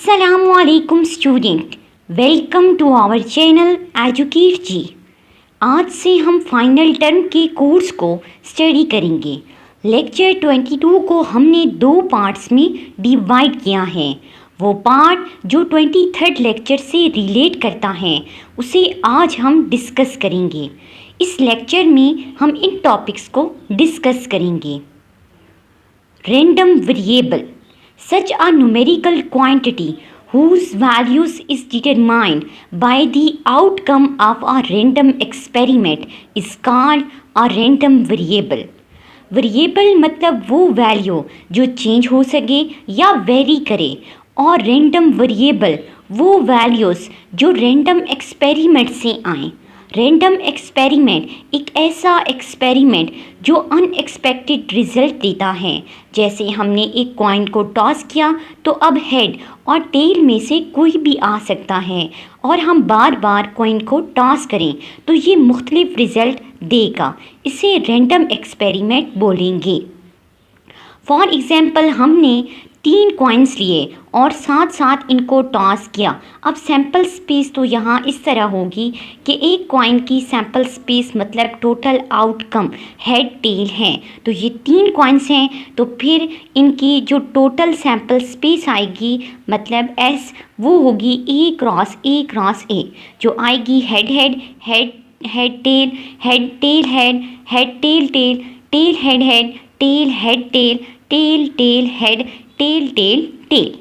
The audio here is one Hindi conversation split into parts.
अस्सलामुअलैकुम student, welcome to our channel Educate G. आज से हम फाइनल टर्म के कोर्स को स्टडी करेंगे। लेक्चर 22 को हमने दो पार्ट्स में डिवाइड किया है। वो पार्ट जो 23rd लेक्चर से रिलेट करता है उसे आज हम डिस्कस करेंगे। इस लेक्चर में हम इन टॉपिक्स को डिस्कस करेंगे। Random variable, such a numerical quantity whose values is determined by the outcome of a random experiment is called a random variable। Variable मतलब वो वैल्यू जो चेंज हो सके या वेरी करे, और रैंडम वेरिएबल वो वैल्यूज़ जो रैंडम एक्सपेरिमेंट से आएँ। रैंडम एक्सपेरिमेंट एक ऐसा एक्सपेरिमेंट जो अनएक्सपेक्टेड रिजल्ट देता है। जैसे हमने एक कॉइन को टॉस किया तो अब हेड और टेल में से कोई भी आ सकता है, और हम बार बार कॉइन को टॉस करें तो ये मुख्तलिफ रिजल्ट देगा। इसे रैंडम एक्सपेरिमेंट बोलेंगे। फॉर एग्ज़ाम्पल, हमने 3 कॉइन्स लिए और साथ साथ इनको टॉस किया। अब सैम्पल स्पेस तो यहाँ इस तरह होगी कि एक कॉइन की सैम्पल स्पेस मतलब टोटल आउटकम हेड टेल है। तो ये 3 कॉइन्स हैं, तो फिर इनकी जो टोटल सैम्पल स्पेस आएगी मतलब एस, वो होगी ए क्रॉस ए, जो आएगी head head head head tail head tail head head tail tail tail head head tail head tail tail tail head tail tail tail.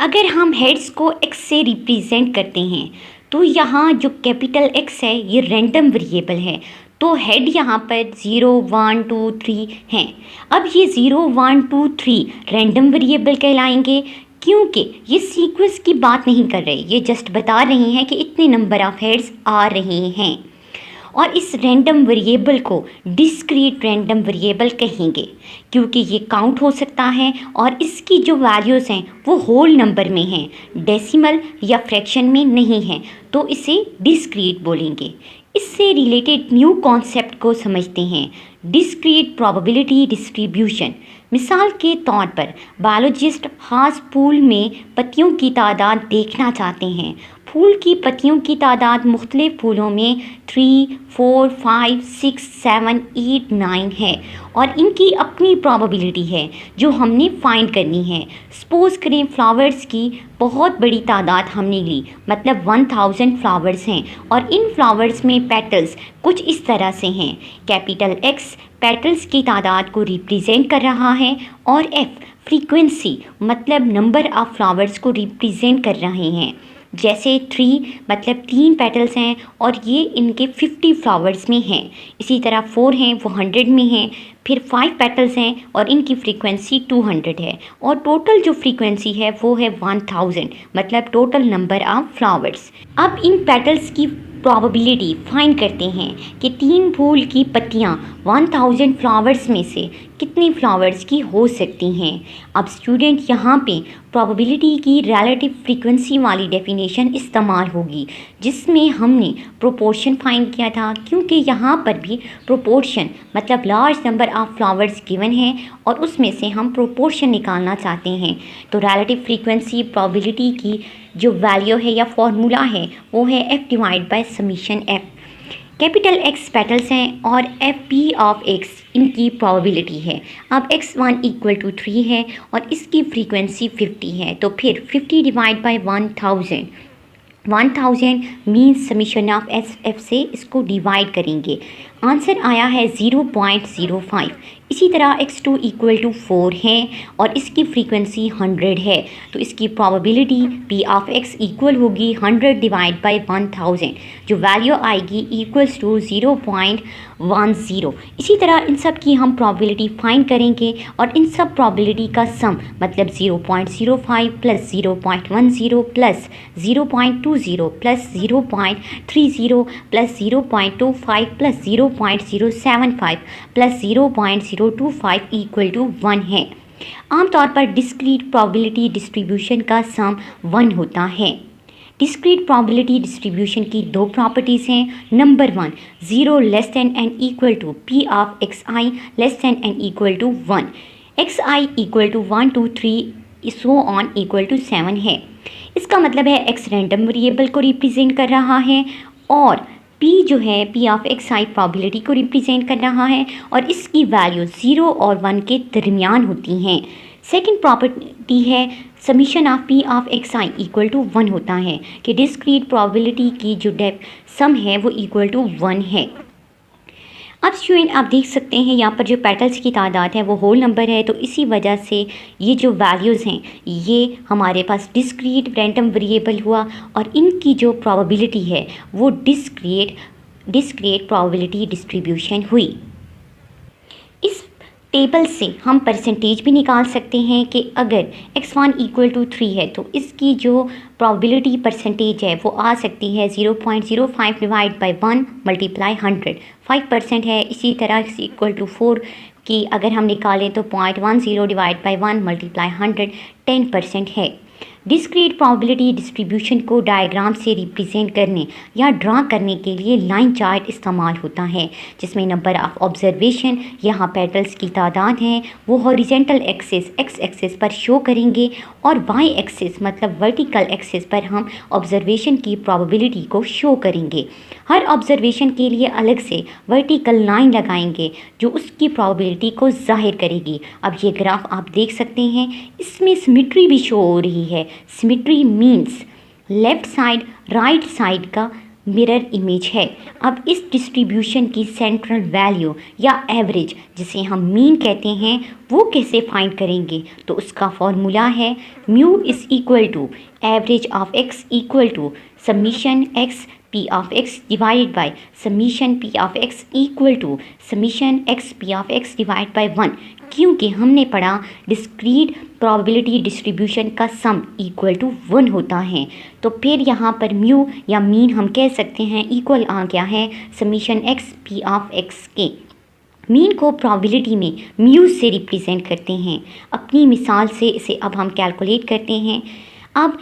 अगर हम हेड्स को एक्स से रिप्रेजेंट करते हैं तो यहाँ जो कैपिटल एक्स है ये रैंडम वेरिएबल है, तो हेड यहाँ पर 0 1 2 3 हैं। अब ये 0 1 2 3 रैंडम वेरिएबल कहलाएंगे, क्योंकि ये सीक्वेंस की बात नहीं कर रहे, ये जस्ट बता रहे हैं कि इतने नंबर ऑफ हेड्स आ रहे हैं। और इस रैंडम वेरिएबल को डिस्क्रीट रैंडम वेरिएबल कहेंगे, क्योंकि ये काउंट हो सकता है और इसकी जो वैल्यूज़ हैं वो होल नंबर में हैं, डेसिमल या फ्रैक्शन में नहीं हैं, तो इसे डिस्क्रीट बोलेंगे। इससे रिलेटेड न्यू कॉन्सेप्ट को समझते हैं, डिस्क्रीट प्रोबेबिलिटी डिस्ट्रीब्यूशन। मिसाल के तौर पर बायोलॉजिस्ट खास फूल में पत्तियों की तादाद देखना चाहते हैं। फूल की पत्तियों की तादाद मुख्तलिफ फूलों में 3 4 5 6 7 8 9 है, और इनकी अपनी प्रोबेबिलिटी है जो हमने फाइंड करनी है। सपोज़ करें फ्लावर्स की बहुत बड़ी तादाद हमने ली, मतलब 1000 फ्लावर्स हैं, और इन फ्लावर्स में पेटल्स कुछ इस तरह से हैं। कैपिटल एक्स पेटल्स की तादाद को रिप्रेजेंट कर रहा है, और एफ फ्रीक्वेंसी मतलब नंबर ऑफ फ्लावर्स को रिप्रेजेंट कर रहे हैं। जैसे 3 मतलब 3 पेटल्स हैं और ये इनके 50 फ्लावर्स में हैं। इसी तरह 4 हैं, वो 100 में हैं। फिर 5 पेटल्स हैं और इनकी फ्रीक्वेंसी 200 है, और टोटल जो फ्रीक्वेंसी है वो है 1000, मतलब टोटल नंबर ऑफ फ्लावर्स। अब इन पेटल्स की प्रोबेबिलिटी फाइंड करते हैं कि 3 फूल की पत्तियां 1000 फ्लावर्स में से कितनी फ्लावर्स की हो सकती हैं। अब स्टूडेंट यहाँ पे प्रोबेबिलिटी की रिलेटिव फ्रीक्वेंसी वाली डेफिनेशन इस्तेमाल होगी, जिसमें हमने प्रोपोर्शन फाइंड किया था, क्योंकि यहाँ पर भी प्रोपोर्शन मतलब large number of flowers given है और उसमें से हम प्रोपोर्शन निकालना चाहते हैं। तो रिलेटिव फ्रीक्वेंसी प्रोबेबिलिटी की जो वैल्यू है या फॉर्मूला है वो है F divide by summation F. Capital x petals हैं और एफ पी ऑफ एक्स इनकी प्रोबेबिलिटी है। अब x1 इक्वल टू 3 है और इसकी फ्रीक्वेंसी 50 है, तो फिर 50 divide by 1000 means summation of F से इसको डिवाइड करेंगे। आंसर आया है 0.05। इसी तरह x2 इक्वल टू 4 है और इसकी फ्रीक्वेंसी 100 है, तो इसकी probability p of x equal होगी 100 डिवाइड बाई 1000, जो वैल्यू आएगी इक्वल्स टू 0.10। इसी तरह इन सब की हम प्रोबेबिलिटी फाइंड करेंगे, और इन सब प्रोबेबिलिटी का सम मतलब 0.05 plus 0.10 plus 0.20 plus 0.30 plus 0.25 plus 0.075 plus 0.025 equal to 1 है। आमतौर पर डिस्क्रीट प्रोबेबिलिटी डिस्ट्रीब्यूशन का सम 1 होता है। डिस्क्रीट प्रोबेबिलिटी डिस्ट्रीब्यूशन की 2 प्रॉपर्टीज़ हैं। Number 1, 0 less than and equal to p of xi less than and equal to 1। xi equal to 1 2 3 so on equal to 7 है। इसका मतलब है x रैंडम वेरिएबल को रिप्रेजेंट कर रहा है और p जो है p of x i probability को रिप्रेजेंट कर रहा है और इसकी वैल्यू 0 और 1 के दरमियान होती हैं। सेकंड प्रॉपर्टी है summation of p of x i equal to 1 होता है कि डिस्क्रीट प्रोबेबिलिटी की जो सम है वो इक्वल टू 1 है। अब स्टूडेंट आप देख सकते हैं यहाँ पर जो पेटल्स की तादाद है वो होल नंबर है, तो इसी वजह से ये जो वैल्यूज़ हैं ये हमारे पास डिस्क्रीट रैंडम वेरिएबल हुआ और इनकी जो प्रोबेबिलिटी है वो डिस्क्रीट प्रोबेबिलिटी डिस्ट्रीब्यूशन हुई। इस टेबल से हम परसेंटेज भी निकाल सकते हैं कि अगर x1 इक्वल टू 3 है तो इसकी जो प्रोबेबिलिटी परसेंटेज है वो आ सकती है 0.05 डिवाइड बाई 1 मल्टीप्लाई 100, 5% है। इसी तरह इक्वल टू 4 की अगर हम निकालें तो 0.10 डिवाइड बाई 1 मल्टीप्लाई 100, 10% है। डिस्क्रीट प्रोबेबिलिटी डिस्ट्रीब्यूशन को डायग्राम से रिप्रेजेंट करने या ड्रा करने के लिए लाइन चार्ट इस्तेमाल होता है, जिसमें नंबर ऑफ़ ऑब्जर्वेशन यहाँ पेटल्स की तादाद हैं वो हॉरिजेंटल एक्सिस x एक्सिस पर शो करेंगे और y एक्सिस मतलब वर्टिकल एक्सिस पर हम ऑब्जर्वेशन की प्रोबेबिलिटी को शो करेंगे। हर ऑब्जर्वेशन के लिए अलग से वर्टिकल लाइन लगाएंगे जो उसकी प्रोबेबिलिटी को जाहिर करेगी। अब ये ग्राफ आप देख सकते हैं, इसमें सिमेट्री भी शो हो रही है। Symmetry means left side right side का मिरर इमेज है। अब इस डिस्ट्रीब्यूशन की सेंट्रल वैल्यू या एवरेज जिसे हम मीन कहते हैं वो कैसे फाइंड करेंगे, तो उसका फॉर्मूला है mu is equal to average of x equal to summation x p of x divided by summation p of x equal to summation x p of x divide by 1, क्योंकि हमने पढ़ा डिस्क्रीट प्रोबेबिलिटी डिस्ट्रीब्यूशन का सम इक्वल टू 1 होता है। तो फिर यहाँ पर म्यू या मीन हम कह सकते हैं इक्वल आ गया है summation x p of x के। मीन को प्रोबेबिलिटी में म्यू से रिप्रेजेंट करते हैं। अपनी मिसाल से इसे अब हम कैलकुलेट करते हैं। अब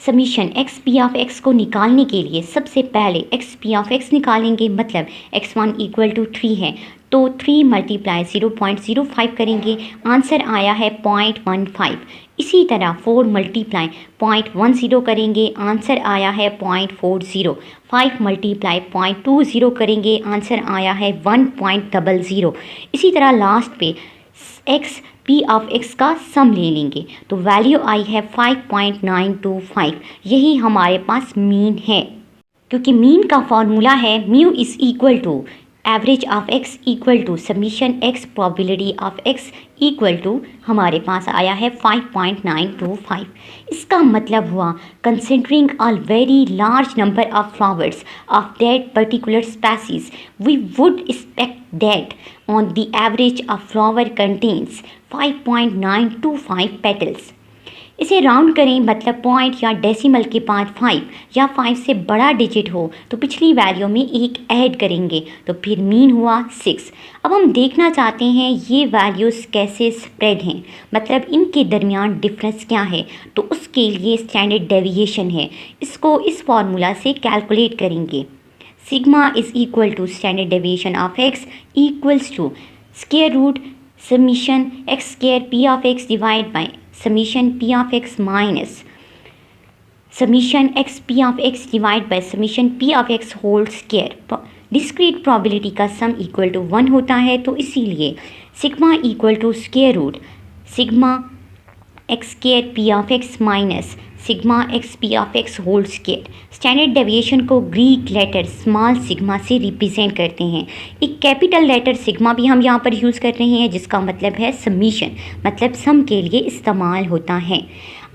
summation x p of x को निकालने के लिए सबसे पहले x p ऑफ x निकालेंगे, मतलब x1 इक्वल टू 3 है तो 3 मल्टीप्लाई 0.05 करेंगे, आंसर आया है 0.15। इसी तरह 4 मल्टीप्लाई 0.10 करेंगे, आंसर आया है 0.40। 5 मल्टीप्लाई 0.20 करेंगे, आंसर आया है 1.00। इसी तरह लास्ट पे x p ऑफ x का सम ले लेंगे तो वैल्यू आई है 5.925। यही हमारे पास मीन है, क्योंकि मीन का फॉर्मूला है mu is equal to average of x equal to summation x probability of x equal to हमारे पास आया है 5.925। इसका मतलब हुआ considering a very large number of flowers of that particular species we would expect that on the average of flower contains 5.925 petals. इसे राउंड करें, मतलब पॉइंट या डेसिमल के बाद 5 या 5 से बड़ा डिजिट हो तो पिछली वैल्यू में एक ऐड करेंगे तो फिर मीन हुआ 6। अब हम देखना चाहते हैं ये वैल्यूज़ कैसे स्प्रेड हैं, मतलब इनके दरमियान डिफरेंस क्या है, तो उसके लिए स्टैंडर्ड डेविएशन है। इसको इस फार्मूला से कैलकुलेट करेंगे। Sigma is equal to standard deviation of x equals to square root summation x square p of x divide by summation p of x minus summation x p of x divide by summation p of x whole square. Discrete probability का सम इक्वल टू 1 होता है, तो इसीलिए sigma equal to square root sigma x square p of x minus sigma x p of x whole square. Standard deviation को ग्रीक लेटर स्मॉल सिग्मा से रिप्रेजेंट करते हैं। एक कैपिटल लेटर सिग्मा भी हम यहाँ पर यूज़ कर रहे हैं, जिसका मतलब है समीशन, मतलब सम के लिए इस्तेमाल होता है।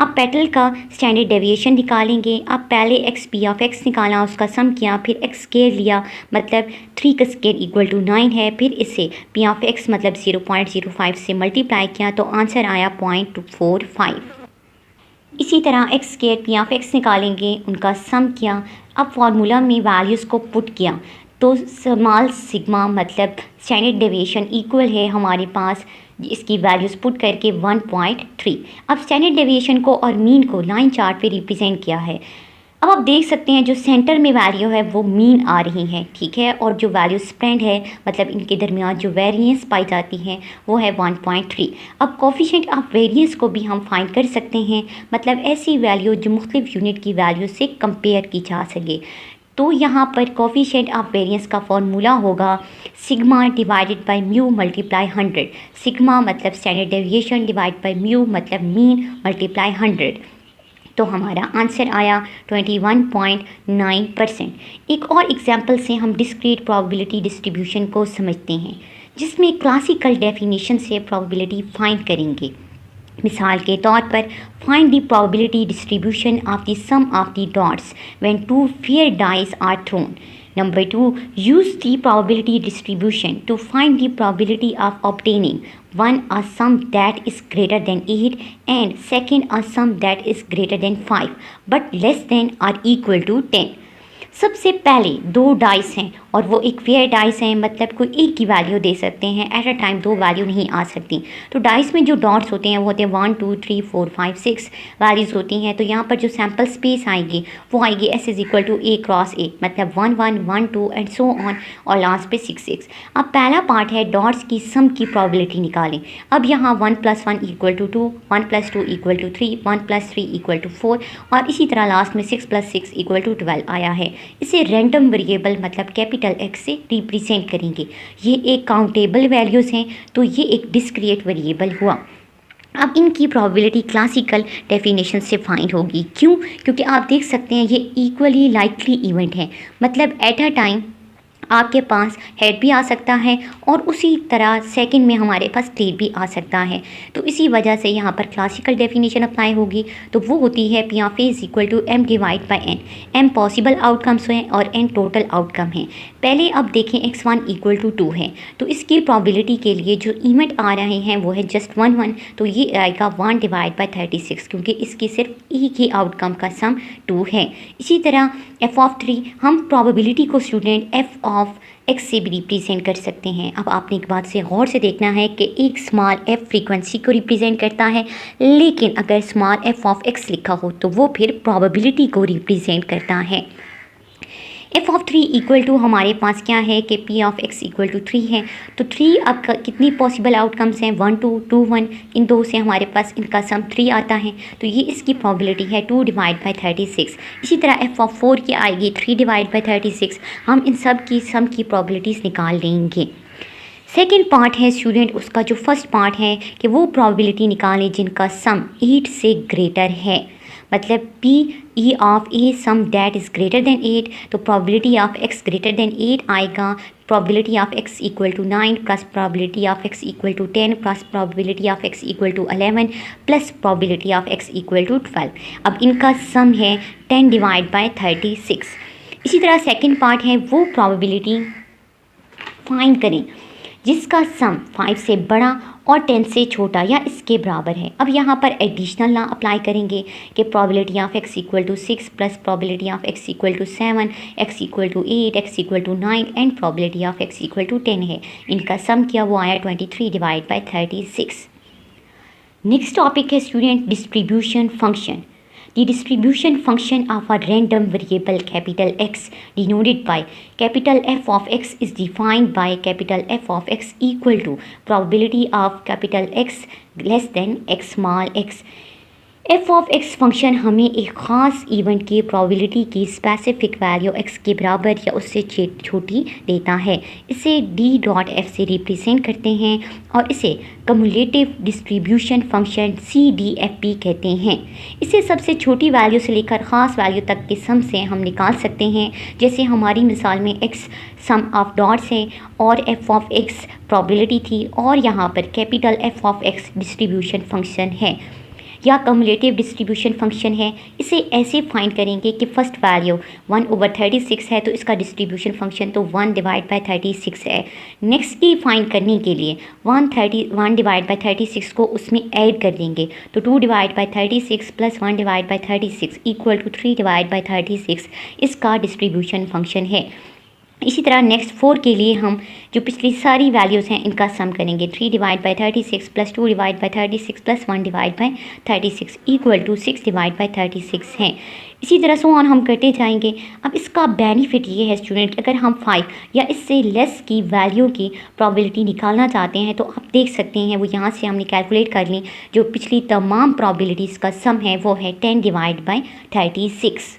अब पेटल का स्टैंडर्ड डेविएशन निकालेंगे। अब पहले x p ऑफ x निकाला, उसका सम किया, फिर x स्क्वायर लिया, मतलब 3 का स्क्वायर इक्वल टू 9 है, फिर इसे p ऑफ x मतलब 0.05 से मल्टीप्लाई किया तो आंसर आया 0.45। इसी तरह x square p of x निकालेंगे, उनका सम किया। अब फार्मूला में वैल्यूज़ को पुट किया तो स्मॉल सिग्मा मतलब स्टैंडर्ड डेविएशन इक्वल है हमारे पास इसकी वैल्यूज़ पुट करके 1.3। अब स्टैंडर्ड डेविएशन को और मीन को लाइन चार्ट पे रिप्रेजेंट किया है। अब आप देख सकते हैं जो सेंटर में वैल्यू है वो मीन आ रही है, ठीक है, और जो वैल्यू स्प्रेड है मतलब इनके दरमियान जो वेरिएंस पाई जाती है वो है 1.3। अब कोफिशिएंट ऑफ वेरिएंस को भी हम फाइंड कर सकते हैं, मतलब ऐसी वैल्यू जो मुख्तलिफ यूनिट की वैल्यू से कंपेयर की जा सके। तो यहाँ पर कोफिशिएंट ऑफ वेरिएंस का फॉर्मूला होगा sigma divided by mu multiply 100। Sigma मतलब standard deviation divide by mu मतलब मीन मल्टीप्लाई 100। तो हमारा आंसर आया 21.9%। एक और एग्जाम्पल से हम डिस्क्रीट प्रोबेबिलिटी डिस्ट्रीब्यूशन को समझते हैं, जिसमें क्लासिकल डेफिनेशन से प्रोबेबिलिटी फाइंड करेंगे। मिसाल के तौर पर find the probability distribution of the sum of the dots when two fair dice are thrown. Number 2, use the probability distribution to find the probability of obtaining one a sum that is greater than 8 and second a sum that is greater than 5 but less than or equal to 10। सबसे पहले दो डाइस हैं और वो एक फेयर डाइस हैं, मतलब कोई एक की वैल्यू दे सकते हैं, एट अ टाइम दो वैल्यू नहीं आ सकती। तो डाइस में जो डॉट्स होते हैं वो होते हैं 1 2 3 4 5 6 वैल्यूज़ होती हैं। तो यहाँ पर जो सैम्पल स्पेस आएगी वो आएगी S = A क्रॉस A, मतलब 1 1 1 2 एंड सो ऑन, और लास्ट पे 6 6। अब पहला पार्ट है डॉट्स की सम की प्रोबेबिलिटी निकालें। अब यहाँ 1 + 1 = 2, 1 + 2 = 3, 1 + 3 = 4, और इसी तरह लास्ट में 6 + 6 = 12 आया है। इसे रैंडम वेरिएबल मतलब कैपिटल X से रिप्रेजेंट करेंगे। ये एक काउंटेबल वैल्यूज़ हैं, तो ये एक डिस्क्रीट वेरिएबल हुआ। अब इनकी प्रोबेबिलिटी क्लासिकल डेफिनेशन से फाइंड होगी। क्यों? क्योंकि आप देख सकते हैं ये इक्वली लाइकली इवेंट है, मतलब एट अ टाइम आपके पास हेड भी आ सकता है और उसी तरह सेकंड में हमारे पास टेल भी आ सकता है। तो इसी वजह से यहाँ पर क्लासिकल डेफिनेशन अप्लाई होगी। तो वो होती है P of A = M divide by N। M possible outcomes हैं और N टोटल आउटकम हैं। पहले अब देखें x1 = 2 है, तो इसकी प्रोबेबिलिटी के लिए जो इवेंट आ रहे हैं वो है जस्ट 1 1, तो ये आएगा 1 डिवाइड बाई 36, क्योंकि इसकी सिर्फ एक ही आउटकम का सम 2 है। इसी तरह f ऑफ 3 हम प्रोबेबिलिटी को स्टूडेंट f ऑफ x से भी रिप्रेजेंट कर सकते हैं। अब आपने एक बात से गौर से देखना है कि एक स्मॉल f फ्रीक्वेंसी को रिप्रेजेंट करता है, लेकिन अगर स्मॉल f ऑफ x लिखा हो तो वो फिर प्रोबेबिलिटी को रिप्रेजेंट करता है। f ऑफ 3 = हमारे पास क्या है कि P ऑफ x = 3 है। तो 3 अब कितनी पॉसिबल आउटकम्स हैं 1 2 2 1, इन दो से हमारे पास इनका सम 3 आता है, तो ये इसकी प्रोबेबिलिटी है 2 डिवाइड बाई 36। इसी तरह f ऑफ 4 की आएगी 3 डिवाइड बाई 36। हम इन सब की सम की प्रोबेबिलिटीज़ निकाल लेंगे। सेकेंड पार्ट है स्टूडेंट, उसका जो फर्स्ट पार्ट है कि वो प्रोबेबिलिटी निकालें जिनका सम 8 से ग्रेटर है, मतलब P of A sum that is greater than 8। तो probability of x greater than 8 आएगा probability of x = 9 plus probability of x = 10 plus probability of x = 11 plus probability of x = 12। अब इनका सम है 10 डिवाइड बाई 36। इसी तरह सेकेंड पार्ट है वो प्रोबेबिलिटी फाइंड करें जिसका सम 5 से बड़ा और 10 से छोटा या इसके बराबर है। अब यहाँ पर एडिशनल लॉ अप्लाई करेंगे कि probability of x = 6 plus probability of x = 7, x = 8, x = 9 and probability of x = 10 है। इनका सम किया वो आया 23 डिवाइड बाई 36। नेक्स्ट टॉपिक है student distribution function. The distribution function of a random variable capital X denoted by capital F of X is defined by capital F of X equal to probability of capital X less than x small x। f of x function हमें एक ख़ास इवेंट की प्रोबेबिलिटी की स्पेसिफिक वैल्यू x के बराबर या उससे छोटी देता है। इसे d.f से रिप्रेजेंट करते हैं और इसे कम्युलेटिव डिस्ट्रीब्यूशन फंक्शन CDFP कहते हैं। इसे सबसे छोटी वैल्यू से लेकर ख़ास वैल्यू तक के सम से हम निकाल सकते हैं, जैसे हमारी मिसाल में x सम ऑफ डॉट्स है और f ऑफ x प्रोबेबिलिटी थी और यहाँ पर capital F of x distribution function है या कम्युलेटिव डिस्ट्रीब्यूशन फंक्शन है। इसे ऐसे फाइंड करेंगे कि फ़र्स्ट वैल्यू 1/36 है, तो इसका डिस्ट्रीब्यूशन फंक्शन तो 1 डिवाइड बाई 36 है। नेक्स्ट की फाइंड करने के लिए 1 डिवाइड बाई 36 को उसमें ऐड कर देंगे, तो 2 divide by 36 plus 1 divide by 36 = 3 divide by 36 इसका डिस्ट्रीब्यूशन फंक्शन है। इसी तरह नेक्स्ट 4 के लिए हम जो पिछली सारी वैल्यूज़ हैं इनका सम करेंगे। 3 divide by 36 plus 2 divide by 36 plus 1 divide by 36 equal to 6 divide by 36 है। इसी तरह सो ऑन हम करते जाएंगे। अब इसका बेनिफिट ये है स्टूडेंट, अगर हम 5 या इससे लेस की वैल्यू की प्रोबेबिलिटी निकालना चाहते हैं तो आप देख सकते हैं वो यहाँ से हमने कैलकुलेट कर ली। जो पिछली तमाम प्रोबेबिलिटीज़ का सम है वो है 10 डिवाइड बाई 36।